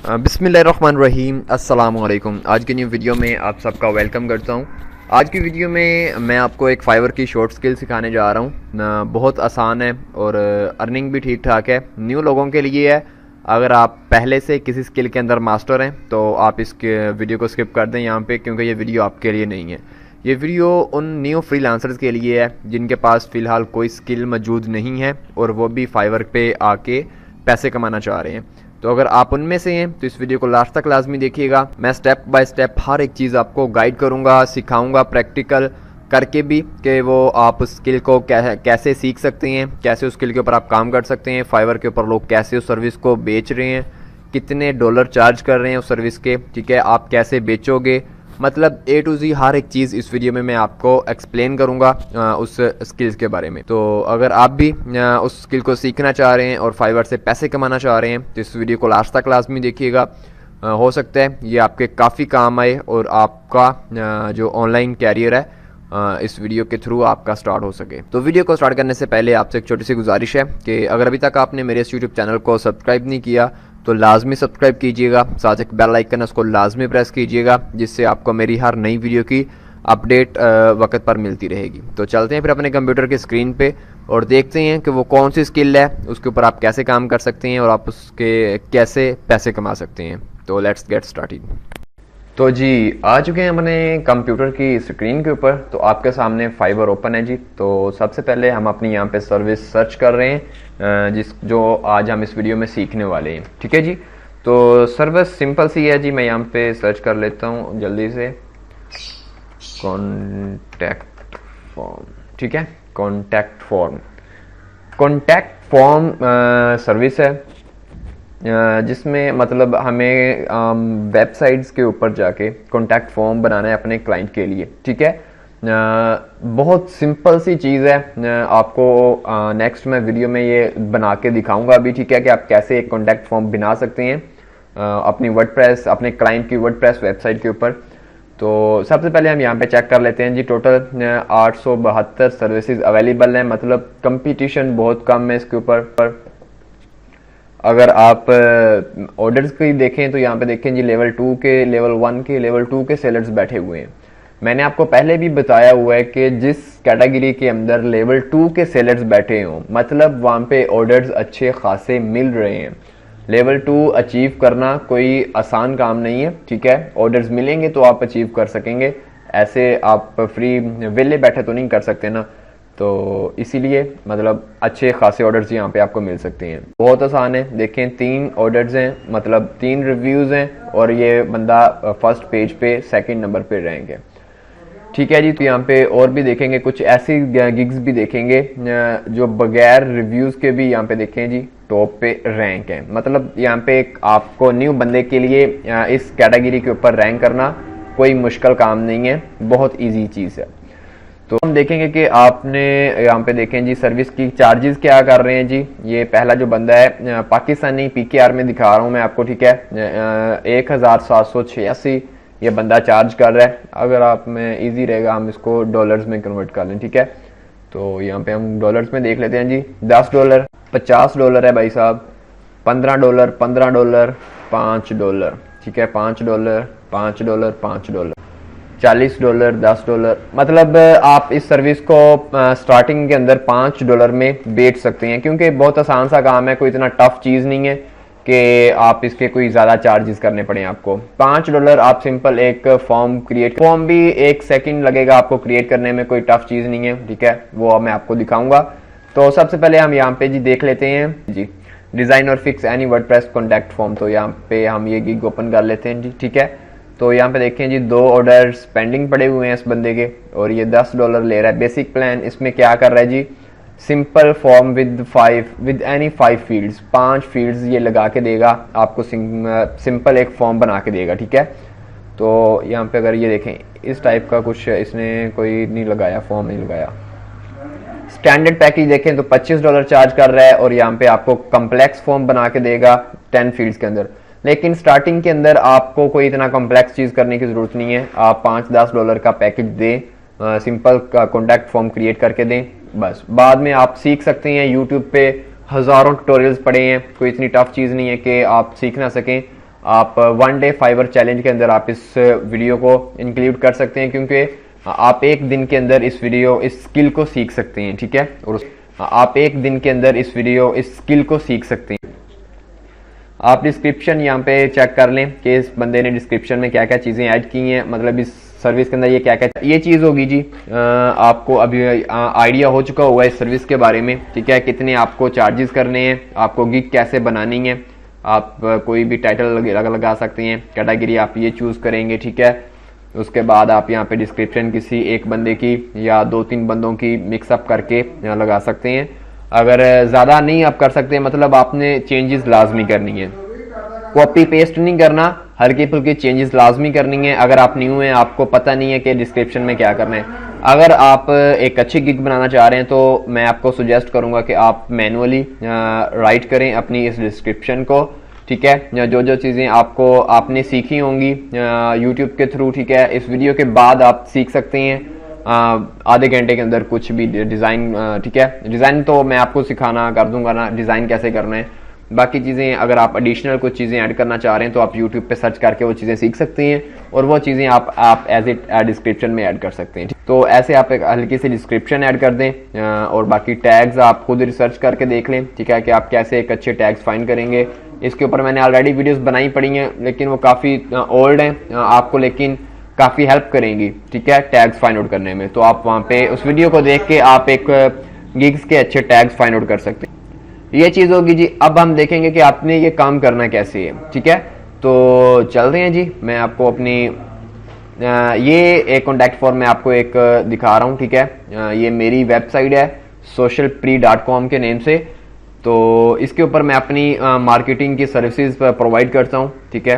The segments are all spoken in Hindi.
बिस्मिल्लाहिर्रहमानिर्रहीम अस्सलामुअलैकुम। आज की न्यू वीडियो में आप सबका वेलकम करता हूँ। आज की वीडियो में मैं आपको एक फाइवर की शॉर्ट स्किल सिखाने जा रहा हूँ। बहुत आसान है और अर्निंग भी ठीक ठाक है। न्यू लोगों के लिए है। अगर आप पहले से किसी स्किल के अंदर मास्टर हैं तो आप इस वीडियो को स्किप कर दें यहाँ पे, क्योंकि ये वीडियो आपके लिए नहीं है। ये वीडियो उन न्यू फ्रीलांसर्स के लिए है जिनके पास फ़िलहाल कोई स्किल मौजूद नहीं है और वो भी फाइवर पे आके पैसे कमाना चाह रहे हैं। तो अगर आप उनमें से हैं तो इस वीडियो को लास्ट तक लाजमी देखिएगा। मैं स्टेप बाय स्टेप हर एक चीज़ आपको गाइड करूंगा, सिखाऊंगा प्रैक्टिकल करके भी कि वो आप उस स्किल को कैसे सीख सकते हैं, कैसे उस स्किल के ऊपर आप काम कर सकते हैं। फाइवर के ऊपर लोग कैसे उस सर्विस को बेच रहे हैं, कितने डॉलर चार्ज कर रहे हैं उस सर्विस के, ठीक है, आप कैसे बेचोगे, मतलब A to Z हर एक चीज़ इस वीडियो में मैं आपको एक्सप्लेन करूंगा उस स्किल्स के बारे में। तो अगर आप भी उस स्किल को सीखना चाह रहे हैं और फाइवर से पैसे कमाना चाह रहे हैं तो इस वीडियो को लास्ट तक लाजमी देखिएगा। हो सकता है ये आपके काफ़ी काम आए और आपका जो ऑनलाइन कैरियर है इस वीडियो के थ्रू आपका स्टार्ट हो सके। तो वीडियो को स्टार्ट करने से पहले आपसे एक छोटी सी गुजारिश है कि अगर अभी तक आपने मेरे इस यूट्यूब चैनल को सब्सक्राइब नहीं किया तो लाजमी सब्सक्राइब कीजिएगा, साथ एक बेल आइकन है उसको लाजमी प्रेस कीजिएगा, जिससे आपको मेरी हर नई वीडियो की अपडेट वक्त पर मिलती रहेगी। तो चलते हैं फिर अपने कंप्यूटर की स्क्रीन पे और देखते हैं कि वो कौन सी स्किल है, उसके ऊपर आप कैसे काम कर सकते हैं और आप उसके कैसे पैसे कमा सकते हैं। तो लेट्स गेट स्टार्टेड। तो जी आ चुके हैं अपने कंप्यूटर की स्क्रीन के ऊपर। तो आपके सामने फाइवर ओपन है जी। तो सबसे पहले हम अपनी यहाँ पे सर्विस सर्च कर रहे हैं जो आज हम इस वीडियो में सीखने वाले हैं, ठीक है जी। तो सर्विस सिंपल सी है जी। मैं यहाँ पे सर्च कर लेता हूँ जल्दी से, कॉन्टैक्ट फॉर्म, ठीक है, कॉन्टैक्ट फॉर्म सर्विस है जिसमें मतलब हमें वेबसाइट्स के ऊपर जाके कॉन्टैक्ट फॉर्म बनाना है अपने क्लाइंट के लिए, ठीक है। बहुत सिंपल सी चीज़ है। आपको नेक्स्ट मैं वीडियो में ये बना के दिखाऊंगा अभी, ठीक है, कि आप कैसे एक कॉन्टैक्ट फॉर्म बना सकते हैं अपनी वर्डप्रेस, अपने क्लाइंट की वर्डप्रेस वेबसाइट के ऊपर। तो सबसे पहले हम यहाँ पे चेक कर लेते हैं जी। टोटल 872 सर्विसेज अवेलेबल हैं, मतलब कंपटीशन बहुत कम है इसके ऊपर। अगर आप ऑर्डर्स की देखें तो यहाँ पे देखें जी, लेवल 2 के, लेवल 1 के, लेवल 2 के सेलर्स बैठे हुए हैं। मैंने आपको पहले भी बताया हुआ है कि जिस कैटेगरी के अंदर लेवल 2 के सेलर्स बैठे हों, मतलब वहाँ पे ऑर्डर्स अच्छे खासे मिल रहे हैं। लेवल 2 अचीव करना कोई आसान काम नहीं है, ठीक है। ऑर्डर्स मिलेंगे तो आप अचीव कर सकेंगे, ऐसे आप फ्री वेले बैठे तो नहीं कर सकते ना। तो इसीलिए मतलब अच्छे खासे ऑर्डर्स यहाँ पे आपको मिल सकते हैं। बहुत आसान है, देखें 3 ऑर्डर्स हैं, मतलब 3 रिव्यूज़ हैं और ये बंदा फर्स्ट पेज पे सेकंड नंबर पे रहेंगे, ठीक है जी। तो यहाँ पे और भी देखेंगे, कुछ ऐसी गिग्स भी देखेंगे जो बगैर रिव्यूज़ के भी यहाँ पे देखें जी टॉप पे रैंक है। मतलब यहाँ पे आपको न्यू बंदे के लिए इस कैटेगरी के ऊपर रैंक करना कोई मुश्किल काम नहीं है, बहुत ईजी चीज़ है। तो हम देखेंगे कि आपने यहाँ पे देखें जी सर्विस की चार्जेस क्या कर रहे हैं जी। ये पहला जो बंदा है पाकिस्तानी PKR में दिखा रहा हूँ मैं आपको, ठीक है, 1786 ये बंदा चार्ज कर रहा है। अगर आप में इजी रहेगा हम इसको डॉलर्स में कन्वर्ट कर लें, ठीक है। तो यहाँ पे हम डॉलर्स में देख लेते हैं जी। $10, $50 है भाई साहब, $15, $15, $5, ठीक है, $5, $5, $5, $40, $10, मतलब आप इस सर्विस को स्टार्टिंग के अंदर $5 में बेच सकते हैं, क्योंकि बहुत आसान सा काम है, कोई इतना टफ चीज़ नहीं है कि आप इसके कोई ज़्यादा चार्जेस करने पड़े आपको। $5 आप सिंपल एक फॉर्म भी 1 सेकंड लगेगा आपको क्रिएट करने में, कोई टफ चीज़ नहीं है, ठीक है, वो अब मैं आपको दिखाऊंगा। तो सबसे पहले हम यहाँ पे जी देख लेते हैं जी, डिज़ाइन और fix any WordPress contact form. तो यहाँ पे हम ये गिग ओपन कर लेते हैं जी, ठीक है। तो यहाँ पे देखें जी 2 ऑर्डर्स पेंडिंग पड़े हुए हैं इस बंदे के और ये $10 ले रहा है। बेसिक प्लान इसमें क्या कर रहा है जी, simple form with any 5 fields, 5 fields ये लगा के देगा आपको, सिंपल एक फॉर्म बना के देगा, ठीक है। तो यहाँ पे अगर ये देखें इस टाइप का कुछ इसने कोई नहीं लगाया, फॉर्म नहीं लगाया। स्टैंडर्ड पैकेज देखें तो $25 चार्ज कर रहा है और यहाँ पे आपको कम्प्लेक्स फॉर्म बना के देगा 10 फील्ड्स के अंदर। लेकिन स्टार्टिंग के अंदर आपको कोई इतना कॉम्प्लेक्स चीज़ करने की ज़रूरत नहीं है, आप $5-10 का पैकेज दें, सिंपल कॉन्टैक्ट फॉर्म क्रिएट करके दें, बस। बाद में आप सीख सकते हैं, यूट्यूब पे हज़ारों ट्यूटोरियल्स पड़े हैं, कोई इतनी टफ चीज़ नहीं है कि आप सीख ना सकें। आप 1 डे फाइवर चैलेंज के अंदर आप इस वीडियो को इंक्लूड कर सकते हैं, क्योंकि आप एक दिन के अंदर इस स्किल को सीख सकते हैं। ठीक है, और आप एक दिन के अंदर इस स्किल को सीख सकते हैं। आप डिस्क्रिप्शन यहाँ पे चेक कर लें कि इस बंदे ने डिस्क्रिप्शन में क्या क्या चीज़ें ऐड की हैं, मतलब इस सर्विस के अंदर ये क्या क्या ये चीज़ होगी जी। आपको अभी आइडिया हो चुका होगा इस सर्विस के बारे में। ठीक है, कितने आपको चार्जेस करने हैं, आपको गिग कैसे बनानी है, आप कोई भी टाइटल लगा सकते हैं, कैटेगरी आप ये चूज़ करेंगे। ठीक है, उसके बाद आप यहाँ पे डिस्क्रिप्शन किसी एक बंदे की या 2-3 बंदों की मिक्सअप करके यहाँ लगा सकते हैं। अगर ज़्यादा नहीं आप कर सकते, मतलब आपने चेंजेस लाजमी करनी है, कॉपी पेस्ट नहीं करना, हल्की फुल्की चेंजेस लाजमी करनी है। अगर आप न्यू हैं, आपको पता नहीं है कि डिस्क्रिप्शन में क्या करना है, अगर आप एक अच्छी गिग बनाना चाह रहे हैं तो मैं आपको सुजेस्ट करूंगा कि आप मैनुअली राइट करें अपनी इस डिस्क्रिप्शन को। ठीक है, जो जो चीज़ें आपने सीखी होंगी यूट्यूब के थ्रू, ठीक है, इस वीडियो के बाद आप सीख सकते हैं आधे घंटे के अंदर कुछ भी डिज़ाइन। ठीक है, डिज़ाइन तो मैं आपको सिखाना कर दूंगा ना, डिज़ाइन कैसे करना है। बाकी चीज़ें अगर आप एडिशनल कुछ चीज़ें ऐड करना चाह रहे हैं तो आप यूट्यूब पे सर्च करके वो चीज़ें सीख सकते हैं, और वो चीज़ें आप एज इट डिस्क्रिप्शन में ऐड कर सकते हैं। तो ऐसे आप एक हल्की सी डिस्क्रिप्शन ऐड कर दें, और बाकी टैग्स आप खुद रिसर्च करके देख लें। ठीक है, कि आप कैसे एक अच्छे टैग्स फाइंड करेंगे। इसके ऊपर मैंने ऑलरेडी वीडियोज़ बनाई पड़ी हैं, लेकिन वो काफ़ी ओल्ड हैं, आपको लेकिन काफ़ी हेल्प करेंगी। ठीक है, टैग्स फाइंड आउट करने में। तो आप वहाँ पे उस वीडियो को देख के आप एक गिग्स के अच्छे टैग्स फाइंड आउट कर सकते हैं। ये चीज़ होगी जी। अब हम देखेंगे कि आपने ये काम करना कैसे है। ठीक है, तो चल रहे हैं जी। मैं आपको अपनी ये एक कॉन्टैक्ट फॉर्म में आपको एक दिखा रहा हूँ। ठीक है, ये मेरी वेबसाइट है socialpre.com के नेम से। तो इसके ऊपर मैं अपनी मार्केटिंग की सर्विसेज प्रोवाइड करता हूँ। ठीक है,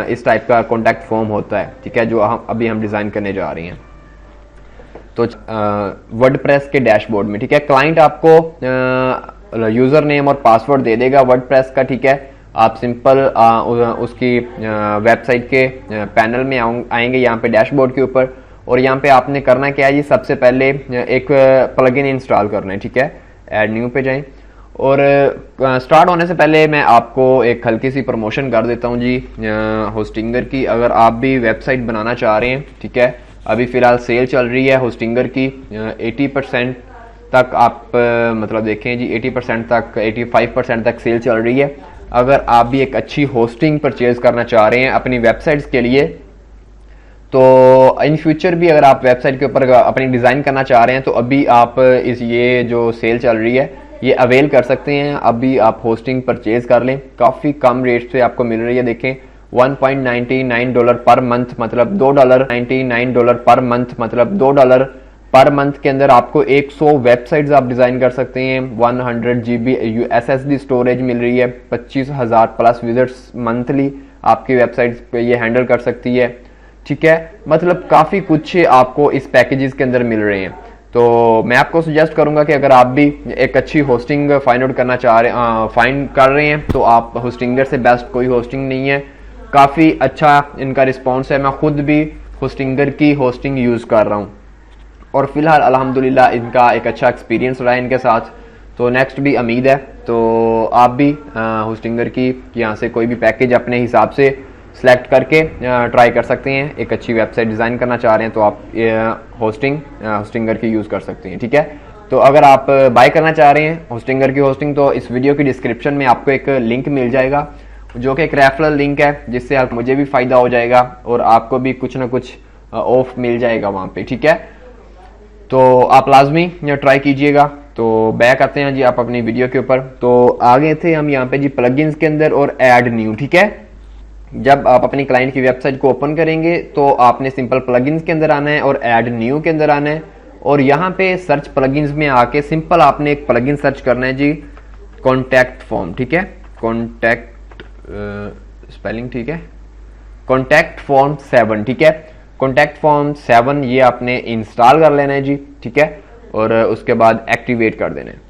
इस टाइप का कॉन्टैक्ट फॉर्म होता है। ठीक है, जो हम डिज़ाइन करने जा रहे हैं। तो वर्डप्रेस के डैशबोर्ड में, ठीक है, क्लाइंट आपको यूज़र नेम और पासवर्ड दे देगा वर्डप्रेस का। ठीक है, आप सिंपल उसकी वेबसाइट के पैनल में आएंगे, यहाँ पे डैशबोर्ड के ऊपर, और यहाँ पे आपने करना क्या है जी, सबसे पहले एक प्लगइन इंस्टॉल करना है। ठीक है, ऐड न्यू पे जाएं, और स्टार्ट होने से पहले मैं आपको एक हल्की सी प्रमोशन कर देता हूँ जी होस्टिंगर की। अगर आप भी वेबसाइट बनाना चाह रहे हैं, ठीक है, अभी फ़िलहाल सेल चल रही है होस्टिंगर की 80% तक। आप मतलब देखें जी 80% तक, 85% तक सेल चल रही है। अगर आप भी एक अच्छी होस्टिंग परचेज करना चाह रहे हैं अपनी वेबसाइट्स के लिए, तो इन फ्यूचर भी अगर आप वेबसाइट के ऊपर अपनी डिज़ाइन करना चाह रहे हैं, तो अभी आप ये जो सेल चल रही है ये अवेल कर सकते हैं। अभी आप होस्टिंग परचेज कर लें, काफ़ी कम रेट से आपको मिल रही है। देखें $1.99 पर मंथ, मतलब $2.99 पर मंथ, मतलब $2 पर मंथ के अंदर आपको 100 वेबसाइट्स आप डिज़ाइन कर सकते हैं। 100 GB SSD स्टोरेज मिल रही है। 25,000 प्लस विजिट्स मंथली आपकी वेबसाइट पे ये हैंडल कर सकती है। ठीक है, मतलब काफ़ी कुछ आपको इस पैकेजेस के अंदर मिल रहे हैं। तो मैं आपको सजेस्ट करूंगा कि अगर आप भी एक अच्छी होस्टिंग फाइंड आउट करना चाह रहे हैं, फाइंड कर रहे हैं, तो आप होस्टिंगर से बेस्ट कोई होस्टिंग नहीं है। काफ़ी अच्छा इनका रिस्पॉन्स है। मैं खुद भी होस्टिंगर की होस्टिंग यूज़ कर रहा हूँ, और फिलहाल अल्हम्दुलिल्लाह इनका एक अच्छा एक्सपीरियंस रहा है इनके साथ। तो नेक्स्ट भी उम्मीद है, तो आप भी होस्टिंगर की यहाँ से कोई भी पैकेज अपने हिसाब से सेलेक्ट करके ट्राई कर सकते हैं। एक अच्छी वेबसाइट डिज़ाइन करना चाह रहे हैं तो आप होस्टिंगर की यूज़ कर सकते हैं। ठीक है, तो अगर आप बाय करना चाह रहे हैं होस्टिंगर की होस्टिंग, तो इस वीडियो की डिस्क्रिप्शन में आपको एक लिंक मिल जाएगा, जो कि एक रेफरल लिंक है, जिससे आप मुझे भी फ़ायदा हो जाएगा और आपको भी कुछ ना कुछ ऑफ मिल जाएगा वहाँ पे। ठीक है, तो आप लाजमी ट्राई कीजिएगा। तो बैक आते हैं जी आप अपनी वीडियो के ऊपर। तो आगे थे हम यहाँ पे जी प्लगइन्स के अंदर और ऐड न्यू। ठीक है, जब आप अपनी क्लाइंट की वेबसाइट को ओपन करेंगे तो आपने सिंपल प्लगइन्स के अंदर आना है और ऐड न्यू के अंदर आना है, और यहाँ पे सर्च प्लगइन्स में आके सिंपल आपने एक प्लगइन सर्च करना है जी, कॉन्टैक्ट फॉर्म। ठीक है, कॉन्टैक्ट स्पेलिंग ठीक है, कॉन्टैक्ट फॉर्म 7। ठीक है, कॉन्टैक्ट फॉर्म 7 ये आपने इंस्टॉल कर लेना है जी। ठीक है, और उसके बाद एक्टिवेट कर देना है,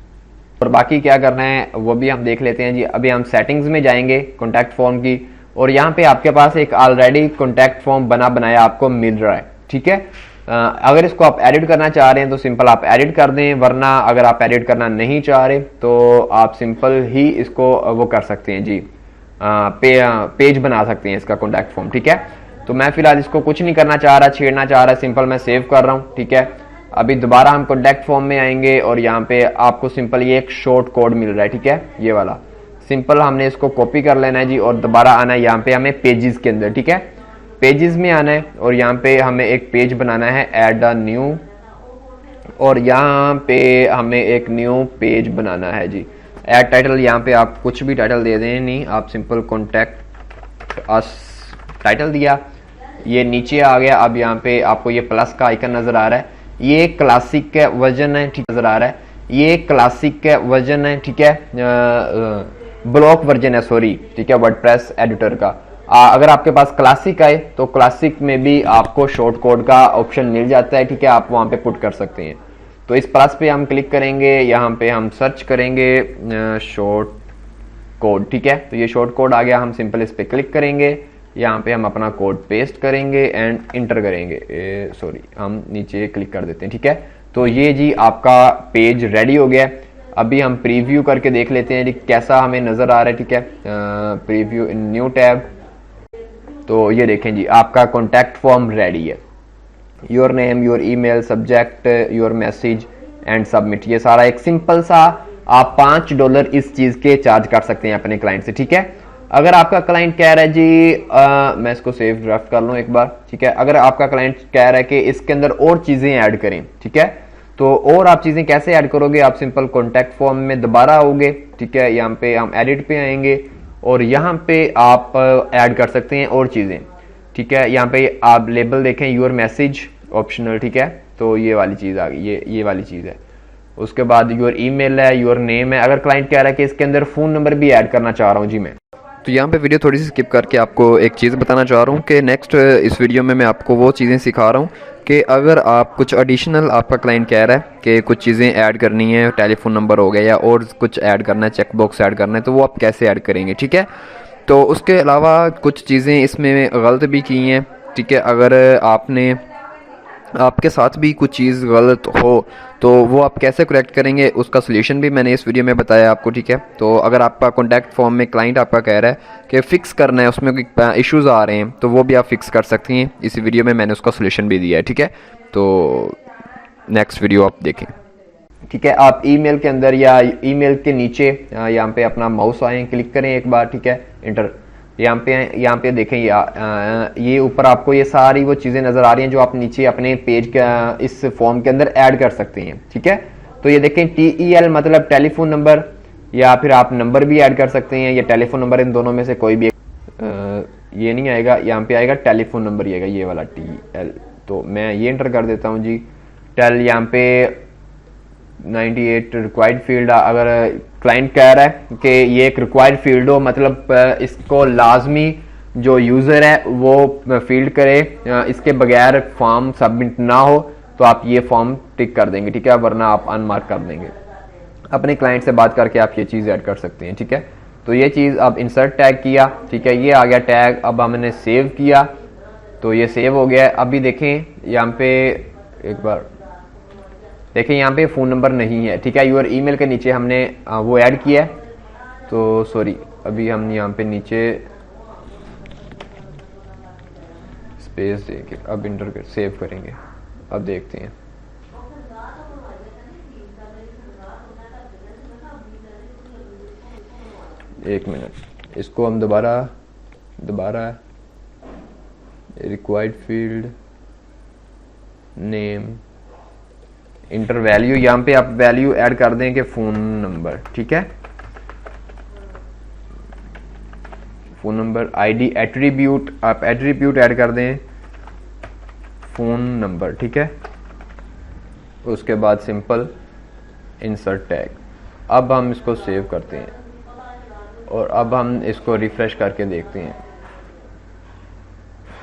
और बाकी क्या करना है वो भी हम देख लेते हैं जी। अभी हम सेटिंग्स में जाएंगे कॉन्टैक्ट फॉर्म की, और यहाँ पे आपके पास एक ऑलरेडी कॉन्टैक्ट फॉर्म बनाया आपको मिल रहा है। ठीक है, अगर इसको आप एडिट करना चाह रहे हैं तो सिंपल आप एडिट कर दें, वरना अगर आप एडिट करना नहीं चाह रहे तो आप सिंपल ही इसको वो कर सकते हैं जी, पेज बना सकते हैं इसका कॉन्टैक्ट फॉर्म। ठीक है, तो मैं फिलहाल इसको कुछ नहीं करना चाह रहा, छेड़ना चाह रहा, सिंपल मैं सेव कर रहा हूँ। ठीक है, अभी दोबारा हम कॉन्टैक्ट फॉर्म में आएंगे और यहाँ पे आपको सिंपल ये एक शॉर्ट कोड मिल रहा है। ठीक है, ये वाला सिंपल हमने इसको कॉपी कर लेना है जी और दोबारा आना है यहाँ पे हमें पेजेस के अंदर। ठीक है, पेजेस में आना है और यहाँ पे हमें एक पेज बनाना है, ऐड अ न्यू, और यहाँ पे हमें एक न्यू पेज बनाना है जी। ऐड टाइटल, यहाँ पे आप कुछ भी टाइटल दे दें, नहीं आप सिंपल कॉन्टैक्ट अस टाइटल दिया, ये नीचे आ गया। अब यहाँ पे आपको ये प्लस का आइकन नजर आ रहा है, ये क्लासिक का वर्जन है। ठीक नजर आ रहा है, ये क्लासिक का वर्जन है। ठीक है, ब्लॉक वर्जन है, सॉरी। ठीक है, वर्डप्रेस एडिटर का। अगर आपके पास क्लासिक आए तो क्लासिक में भी आपको शॉर्ट कोड का ऑप्शन मिल जाता है। ठीक है, आप वहां पे पुट कर सकते हैं। तो इस प्लस पे हम क्लिक करेंगे, यहाँ पे हम सर्च करेंगे शॉर्ट कोड। ठीक है, तो ये शॉर्ट कोड आ गया, हम सिंपल इस पे क्लिक करेंगे, यहाँ पे हम अपना कोड पेस्ट करेंगे एंड इंटर करेंगे। सॉरी, हम नीचे क्लिक कर देते हैं। ठीक है, तो ये जी आपका पेज रेडी हो गया। अभी हम प्रीव्यू करके देख लेते हैं कैसा हमें नजर आ रहा है। ठीक है, प्रीव्यू इन न्यू टैब, तो ये देखें जी आपका कॉन्टैक्ट फॉर्म रेडी है। Your name, your email, subject, your message and submit, ये सारा एक सिंपल सा आप $5 इस चीज के चार्ज कर सकते हैं अपने क्लाइंट से। ठीक है, अगर आपका क्लाइंट कह रहा है जी मैं इसको सेव ड्राफ्ट कर लूं एक बार। ठीक है, अगर आपका क्लाइंट कह रहा है कि इसके अंदर और चीजें ऐड करें, ठीक है, तो और आप चीजें कैसे ऐड करोगे, आप सिंपल कॉन्टैक्ट फॉर्म में दोबारा आओगे। ठीक है, यहाँ पे हम एडिट पे आएंगे और यहाँ पे आप ऐड कर सकते हैं और चीजें। ठीक है, यहाँ पे आप लेबल देखें, योर मैसेज ऑप्शनल। ठीक है, तो ये वाली चीज आ गई, ये वाली चीज है। उसके बाद योर ईमेल है, योर नेम है। अगर क्लाइंट कह रहा है कि इसके अंदर फोन नंबर भी ऐड करना चाह रहा हूँ जी मैं, तो यहाँ पे वीडियो थोड़ी सी स्किप करके आपको एक चीज़ बताना चाह रहा हूँ कि नेक्स्ट इस वीडियो में मैं आपको वो चीज़ें सिखा रहा हूँ कि अगर आप कुछ एडिशनल, आपका क्लाइंट कह रहा है कि कुछ चीज़ें ऐड करनी है, टेलीफोन नंबर हो गया या और कुछ ऐड करना है, चेक बॉक्स ऐड करना है, तो वो आप कैसे ऐड करेंगे। ठीक है, तो उसके अलावा कुछ चीज़ें इसमें गलत भी की हैं। ठीक है, अगर आपके साथ भी कुछ चीज़ गलत हो तो वो आप कैसे करेक्ट करेंगे, उसका सोल्यूशन भी मैंने इस वीडियो में बताया आपको। ठीक है, तो अगर आपका कॉन्टैक्ट फॉर्म में क्लाइंट आपका कह रहा है कि फ़िक्स करना है, उसमें कोई इश्यूज़ आ रहे हैं, तो वो भी आप फिक्स कर सकती हैं। इस वीडियो में मैंने उसका सोल्यूशन भी दिया है। ठीक है, तो नेक्स्ट वीडियो आप देखें। ठीक है, आप ईमेल के अंदर या ईमेल के नीचे यहाँ पे अपना माउस आए, क्लिक करें एक बार। ठीक है, इंटर, यहाँ पे देखें, ये ऊपर आपको ये सारी वो चीजें नजर आ रही हैं जो आप नीचे अपने पेज का इस फॉर्म के अंदर ऐड कर सकते हैं। ठीक है, तो ये देखें TEL मतलब टेलीफोन नंबर, या फिर आप नंबर भी ऐड कर सकते हैं या टेलीफोन नंबर, इन दोनों में से कोई भी ये नहीं आएगा, यहाँ पे आएगा टेलीफोन नंबर, ये आएगा ये वाला TL। तो मैं ये इंटर कर देता हूँ जी, टेल यहाँ पे 98 रिक्वायर्ड फील्ड। अगर क्लाइंट कह रहा है कि ये एक रिक्वायर्ड फील्ड हो, मतलब इसको लाजमी जो यूजर है वो फील्ड करे, इसके बगैर फॉर्म सबमिट ना हो, तो आप ये फॉर्म टिक कर देंगे। ठीक है, वरना आप अनमार्क कर देंगे। अपने क्लाइंट से बात करके आप ये चीज़ ऐड कर सकते हैं। ठीक है, तो ये चीज़ अब इंसर्ट टैग किया। ठीक है, ये आ गया टैग। अब हमने सेव किया तो ये सेव हो गया। अभी देखें यहाँ पे एक बार देखें, यहाँ पे फ़ोन नंबर नहीं है। ठीक है, योर ईमेल के नीचे हमने वो ऐड किया है, तो सॉरी, अभी हम यहाँ पे नीचे स्पेस देके अब इंटर कर सेव करेंगे। अब देखते हैं, एक मिनट, इसको हम दोबारा required field name inter value, यहाँ पे आप वैल्यू ऐड कर दें कि फ़ोन नंबर। ठीक है, फ़ोन नंबर, ID एट्रीब्यूट, आप एट्रीब्यूट ऐड कर दें फ़ोन नंबर। ठीक है, उसके बाद सिंपल इंसर्ट टैग। अब हम इसको सेव करते हैं और अब हम इसको रिफ्रेश करके देखते हैं।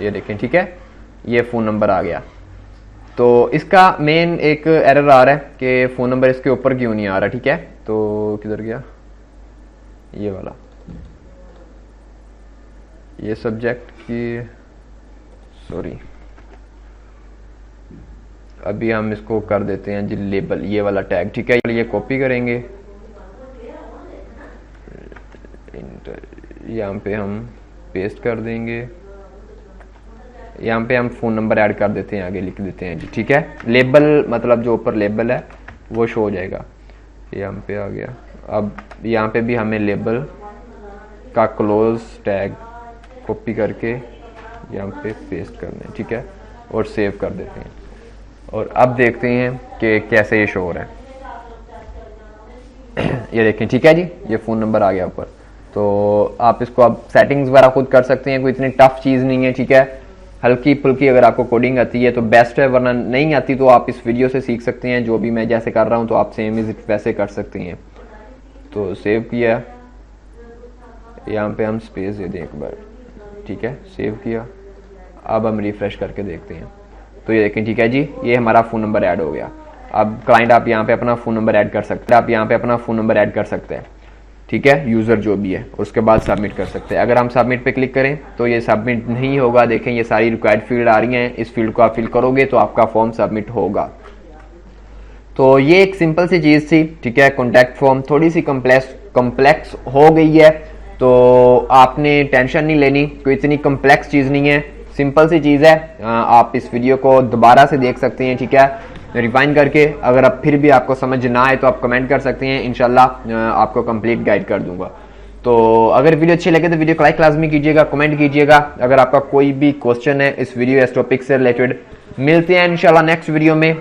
ये देखें, ठीक है, ये फ़ोन नंबर आ गया। तो इसका मेन एक एरर आ रहा है कि फ़ोन नंबर इसके ऊपर क्यों नहीं आ रहा। ठीक है, तो किधर गया ये वाला, ये सब्जेक्ट की, सॉरी, अभी हम इसको कर देते हैं जी लेबल, ये वाला टैग। ठीक है, ये कॉपी करेंगे, यहाँ पे हम पेस्ट कर देंगे, यहाँ पे हम फ़ोन नंबर ऐड कर देते हैं, आगे लिख देते हैं जी, ठीक है। लेबल मतलब जो ऊपर लेबल है वो शो हो जाएगा, यहाँ पे आ गया। अब यहाँ पे भी हमें लेबल का क्लोज टैग कॉपी करके यहाँ पे पेस्ट करना है, ठीक है, और सेव कर देते हैं। और अब देखते हैं कि कैसे ये शो हो रहा है। ये देखें, ठीक है जी, ये फ़ोन नंबर आ गया ऊपर। तो आप इसको अब सेटिंग्स वगैरह खुद कर सकते हैं, कोई इतनी टफ चीज़ नहीं है, ठीक है। हल्की फुल्की अगर आपको कोडिंग आती है तो बेस्ट है, वरना नहीं आती तो आप इस वीडियो से सीख सकते हैं, जो भी मैं जैसे कर रहा हूँ तो आप सेम इज वैसे कर सकते हैं। तो सेव किया, यहाँ पे हम स्पेस दे दें एक बार, ठीक है, सेव किया। अब हम रिफ्रेश करके देखते हैं, तो ये देखें, ठीक है जी, ये हमारा फ़ोन नंबर ऐड हो गया। अब क्लाइंट आप यहाँ पे अपना फ़ोन नंबर ऐड कर सकते हैं, आप यहाँ पे अपना फ़ोन नंबर ऐड कर सकते हैं, ठीक है, यूज़र जो भी है, और उसके बाद सबमिट कर सकते हैं। अगर हम सबमिट पे क्लिक करें तो ये सबमिट नहीं होगा। देखें, ये सारी रिक्वायर्ड फील्ड आ रही हैं, इस फील्ड को आप फिल करोगे तो आपका फॉर्म सबमिट होगा। तो ये एक सिंपल सी चीज़ थी, ठीक है। कॉन्टैक्ट फॉर्म थोड़ी सी कॉम्प्लेक्स हो गई है, तो आपने टेंशन नहीं लेनी, कोई इतनी कॉम्प्लेक्स चीज़ नहीं है, सिंपल सी चीज़ है। आप इस वीडियो को दोबारा से देख सकते हैं, ठीक है, रिफाइन करके। अगर अब फिर भी आपको समझ ना आए तो आप कमेंट कर सकते हैं, इंशाल्लाह आपको कंप्लीट गाइड कर दूंगा। तो अगर वीडियो अच्छी लगे तो वीडियो को लाइक लाजमी कीजिएगा, कमेंट कीजिएगा। अगर आपका कोई भी क्वेश्चन है इस वीडियो या इस टॉपिक से रिलेटेड, मिलते हैं इंशाल्लाह नेक्स्ट वीडियो में।